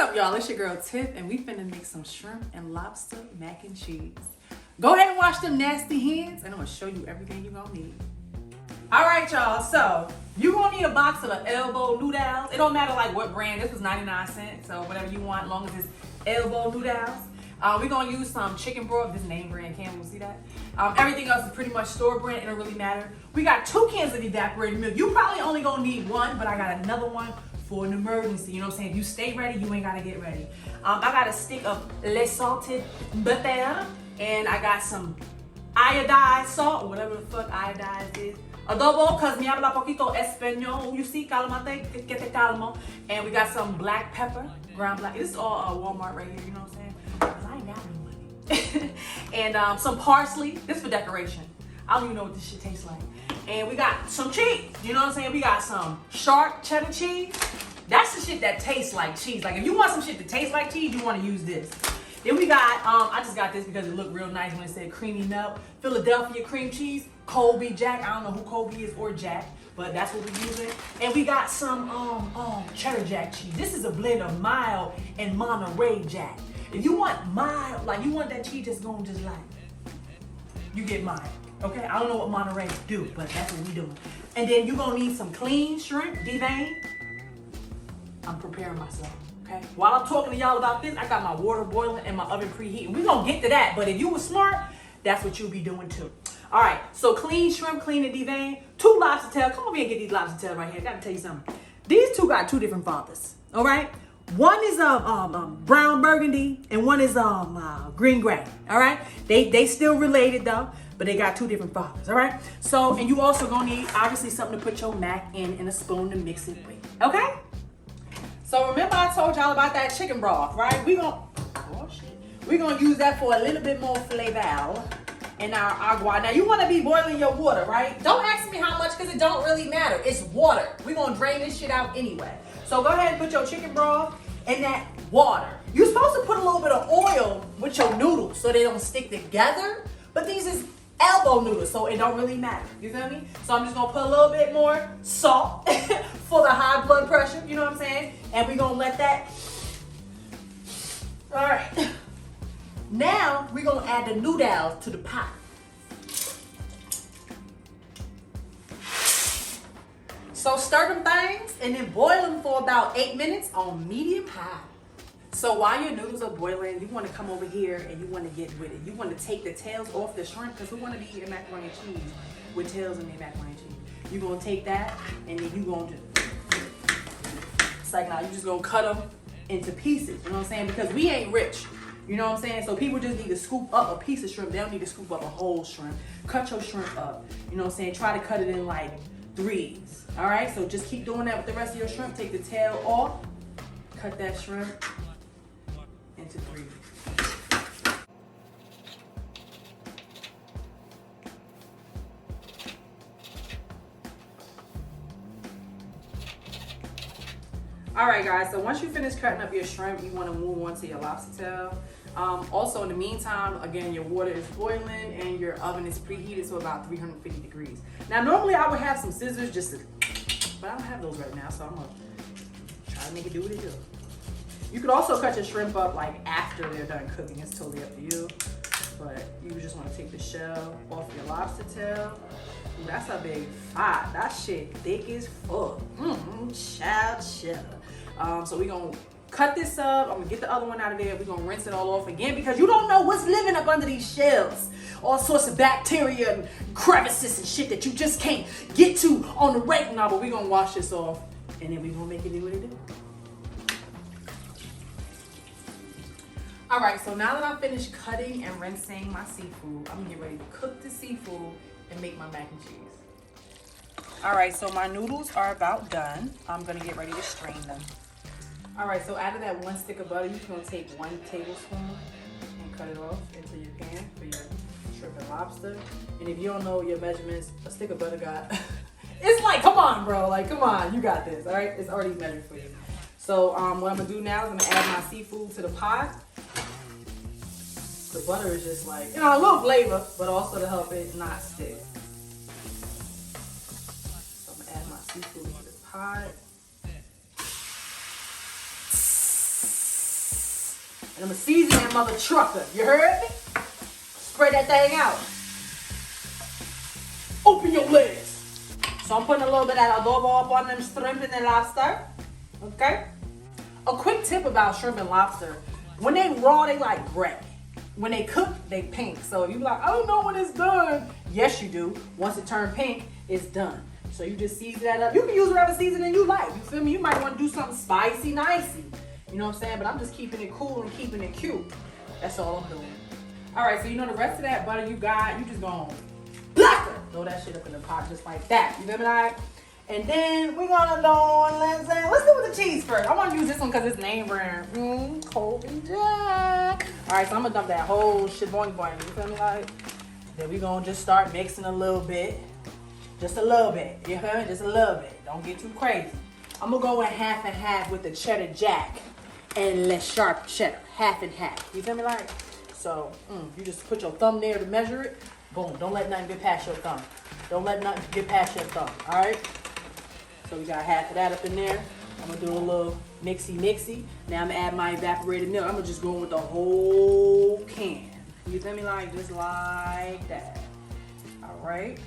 up, y'all? It's your girl Tiff, and we finna make some shrimp and lobster mac and cheese. Go ahead and wash them nasty hands, and I'm gonna show you everything you're gonna need. All right, y'all, so you're gonna need a box of the elbow noodles. It don't matter like what brand. This was 99 cents, so whatever you want, as long as it's elbow noodles. We're gonna use some chicken broth. This name brand, Campbell, see that? Everything else is pretty much store brand. It don't really matter. We got 2 cans of evaporated milk. You probably only gonna need 1, but I got another one for an emergency. You know what I'm saying? If you stay ready, you ain't gotta get ready. I got a stick of le salted butter, and I got some iodized salt, or whatever the fuck iodized is. Adobo, cause me habla poquito español. You see, calmate, que te calmo. And we got some black pepper, ground black. This is all Walmart right here. You know what I'm saying? Cause I ain't got no money. And some parsley. This for decoration. I don't even know what this shit tastes like. And we got some cheese. You know what I'm saying? We got some sharp cheddar cheese. That's the shit that tastes like cheese. Like if you want some shit that tastes like cheese, you want to use this. Then we got, I just got this because it looked real nice when it said creamy melt. Philadelphia cream cheese, Colby Jack. I don't know who Colby is or Jack, but that's what we're using. And we got some cheddar Jack cheese. This is a blend of mild and Monterey Jack. If you want mild, like you want that cheese that's going just like, you get mild. Okay, I don't know what Monterey do, but that's what we doing. And then you're gonna need some clean shrimp, deveined. I'm preparing myself, okay? While I'm talking to y'all about this, I got my water boiling and my oven preheating. We're gonna get to that, but if you were smart, that's what you'll be doing too. All right, so clean shrimp, clean and deveined. 2 lobster tails. Come over here and get these lobster tails right here. I gotta tell you something. These 2 got 2 different fathers, all right? One is brown burgundy and one is green gray, all right? They still related though, but they got 2 different fathers, all right? So, and you also gonna need obviously something to put your mac in and a spoon to mix it with, okay? So remember I told y'all about that chicken broth, right? We're gonna use that for a little bit more flavor in our agua. Now you wanna be boiling your water, right? Don't ask me how much because it don't really matter. It's water. We're gonna drain this shit out anyway. So go ahead and put your chicken broth in that water. You're supposed to put a little bit of oil with your noodles so they don't stick together, but these is elbow noodles, so it don't really matter. You feel me? So I'm just gonna put a little bit more salt for the high blood pressure, you know what I'm saying? And we're gonna let that. All right. Now we're gonna add the noodles to the pot. So stir them things and then boil them for about 8 minutes on medium high. So while your noodles are boiling, you want to come over here and you want to get with it. You want to take the tails off the shrimp because we want to be eating macaroni and cheese with tails in the macaroni and cheese. You're going to take that and then you're going to, it's like now you're just going to cut them into pieces. You know what I'm saying? Because we ain't rich. You know what I'm saying? So people just need to scoop up a piece of shrimp. They don't need to scoop up a whole shrimp. Cut your shrimp up. You know what I'm saying? Try to cut it in like 3s. All right? So just keep doing that with the rest of your shrimp. Take the tail off. Cut that shrimp into 3. All right, guys, so once you finish cutting up your shrimp, you want to move on to your lobster tail. Also, in the meantime, again, your water is boiling and your oven is preheated to about 350 degrees. Now, normally I would have some scissors just to, but I don't have those right now, so I'm going to try to make it do what it do. You could also cut your shrimp up like after they're done cooking. It's totally up to you. But you just want to take the shell off your lobster tail. Ooh, that's a big fat. That shit thick as fuck. Child. So we're going to cut this up. I'm going to get the other one out of there. We're going to rinse it all off again because you don't know what's living up under these shells. All sorts of bacteria and crevices and shit that you just can't get to on the regular. But we're going to wash this off and then we're going to make it do what it do. All right, so now that I've finished cutting and rinsing my seafood, I'm gonna get ready to cook the seafood and make my mac and cheese. All right, so my noodles are about done. I'm gonna get ready to strain them. All right, so out of that 1 stick of butter, you're gonna take 1 tablespoon and cut it off into your pan for your shrimp and lobster. And if you don't know your measurements, a stick of butter got, it's like, come on, bro, like, come on, you got this, all right? It's already measured for you. So what I'm gonna do now is I'm gonna add my seafood to the pot. The butter is just like, you know, a little flavor, but also to help it not stick. So I'm gonna add my seafood to the pot. And I'm gonna season that mother trucker. You heard me? Spread that thing out. Open your legs. So I'm putting a little bit of that adobo up on them shrimp and the lobster. Okay? A quick tip about shrimp and lobster. When they raw, they like gray. When they cook, they pink. So you be like, I don't know when it's done. Yes, you do. Once it turns pink, it's done. So you just season that up. You can use whatever seasoning you like. You feel me? You might want to do something spicy, nicey. You know what I'm saying? But I'm just keeping it cool and keeping it cute. That's all I'm doing. All right, so you know the rest of that butter you got, you just gonna throw that shit up in the pot just like that. You feel me? Like? And then we're gonna do, let's do with the cheese first. I want to use this one because it's name brand. Colby Jack. All right, so I'm gonna dump that whole shit boing. You feel me? Like? Then we're gonna just start mixing a little bit. Just a little bit. You feel me? Just a little bit. Don't get too crazy. I'm gonna go in half and half with the cheddar jack and less sharp cheddar. Half and half. You feel me? Like? So you just put your thumb there to measure it. Boom. Don't let nothing get past your thumb. Don't let nothing get past your thumb. All right? So we got half of that up in there. I'm going to do a little mixy. Now I'm going to add my evaporated milk. I'm going to just go in with the whole can. You feel me? Like, just like that. All right?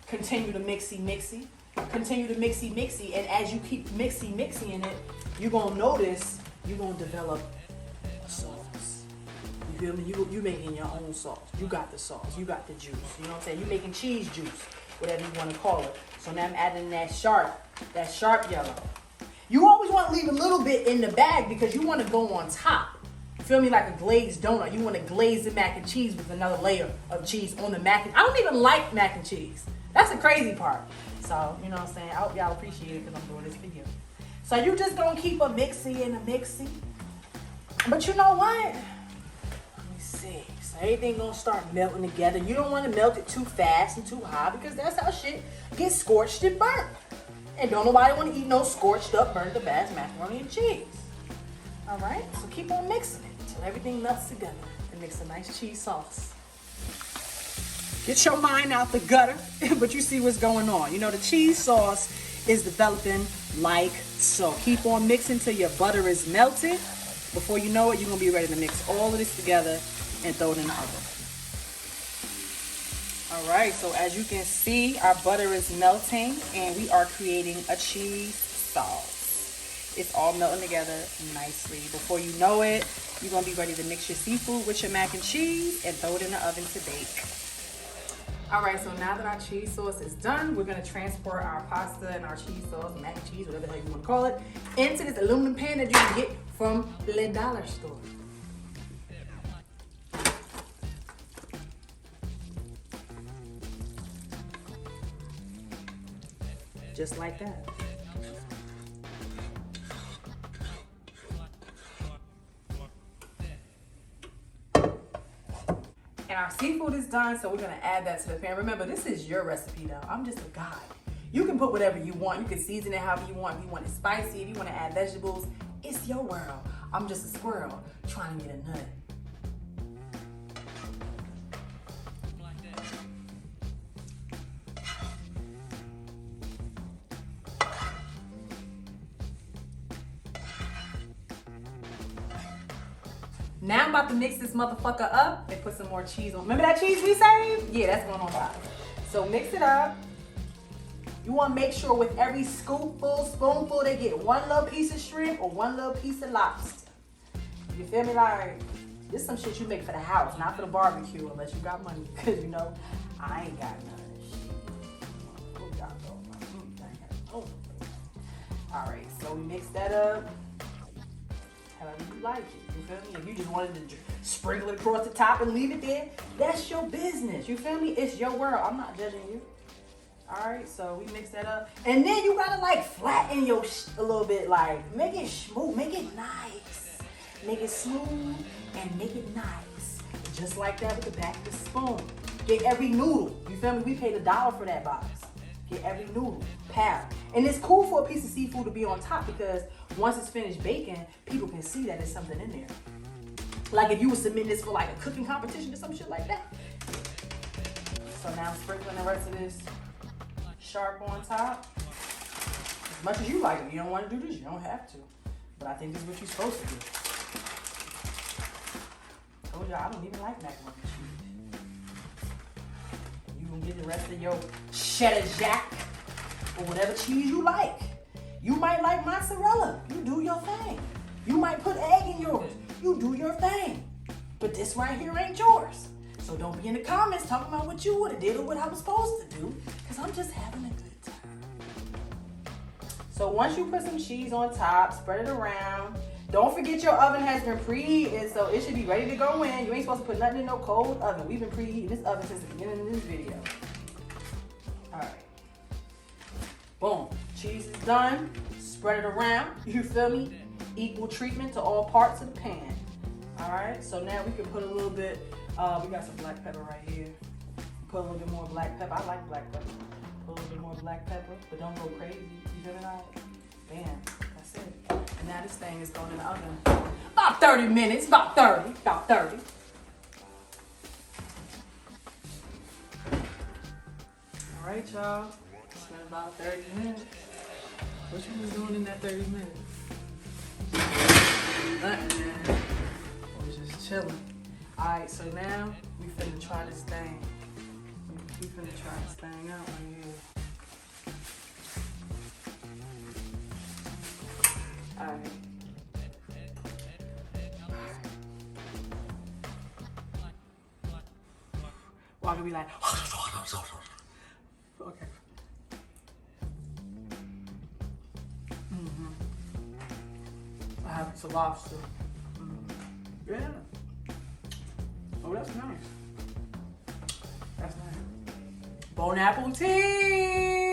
Continue to mixy. Continue to mixy. And as you keep mixing it, you're going to notice you're going to develop a sauce. You feel me? You making your own sauce. You got the sauce. You got the juice. You know what I'm saying? You making cheese juice, whatever you want to call it. So now I'm adding that sharp yellow. You always want to leave a little bit in the bag because you want to go on top. You feel me? Like a glazed donut. You want to glaze the mac and cheese with another layer of cheese on the mac. I don't even like mac and cheese. That's the crazy part. So, you know what I'm saying? I hope y'all appreciate it because I'm doing this for you. So you just going to keep a mixy. But you know what? See, so everything gonna start melting together. You don't want to melt it too fast and too high because that's how shit gets scorched and burnt. And don't nobody want to eat no scorched up, burnt up ass macaroni and cheese. All right, so keep on mixing it until everything melts together and makes a nice cheese sauce. Get your mind out the gutter, but you see what's going on. You know the cheese sauce is developing like so. Keep on mixing till your butter is melted. Before you know it, you're gonna be ready to mix all of this together and throw it in the oven. All right, so as you can see, our butter is melting and we are creating a cheese sauce. It's all melting together nicely. Before you know it, you're gonna be ready to mix your seafood with your mac and cheese and throw it in the oven to bake. All right, so now that our cheese sauce is done, we're gonna transport our pasta and our cheese sauce, mac and cheese, whatever the hell you wanna call it, into this aluminum pan that you can get from the dollar store. Just like that. And our seafood is done, so we're gonna add that to the pan. Remember, this is your recipe though. I'm just a guide. You can put whatever you want. You can season it however you want. If you want it spicy, if you want to add vegetables, it's your world. I'm just a squirrel trying to get a nut. Now I'm about to mix this motherfucker up and put some more cheese on. Remember that cheese we saved? Yeah, that's going on top. So mix it up. You want to make sure with every scoopful, spoonful, they get one little piece of shrimp or one little piece of lobster. You feel me? Like, this is some shit you make for the house, not for the barbecue, unless you got money. Because, you know, I ain't got none of this shit. All right, so we mix that up however you like it. You feel me? If you just wanted to sprinkle it across the top and leave it there, that's your business. You feel me? It's your world. I'm not judging you. All right, so we mix that up. And then you gotta like flatten your a little bit, like make it smooth, make it nice. Make it smooth and make it nice. Just like that with the back of the spoon. Get every noodle. You feel me? We paid $1 for that box. Get every noodle, pound. And it's cool for a piece of seafood to be on top because once it's finished baking, people can see that there's something in there. Like if you were submitting this for like a cooking competition or some shit like that. So now I'm sprinkling the rest of this sharp on top. As much as you like it. You don't want to do this, you don't have to. But I think this is what you're supposed to do. told y'all I don't even like macaroni and cheese. You gonna get the rest of your cheddar jack or whatever cheese you like. You might like mozzarella. You do your thing. You might put egg in yours. You do your thing. But this right here ain't yours. So don't be in the comments talking about what you would have did or what I was supposed to do, because I'm just having a good time. So once you put some cheese on top, spread it around. Don't forget your oven has been preheated, so it should be ready to go in. You ain't supposed to put nothing in no cold oven. We've been preheating this oven since the beginning of this video. All right. Boom. Cheese is done. Spread it around. You feel me? Equal treatment to all parts of the pan. All right. So now we can put a little bit. We got some black pepper right here. Put a little bit more black pepper. I like black pepper. Put a little bit more black pepper, but don't go crazy. You feel me? Bam. That's it. And now this thing is going in the oven. About 30 minutes. About 30. About 30. All right, y'all. It's been about 30 minutes. What you was doing in that 30 minutes? Nothing, man. I was just chilling. Alright, so now we finna try this thing. We finna try this thing out right here. Alright. Well, I can be like, okay. I have some lobster. Yeah. Oh, that's nice. That's nice. Bon appetit!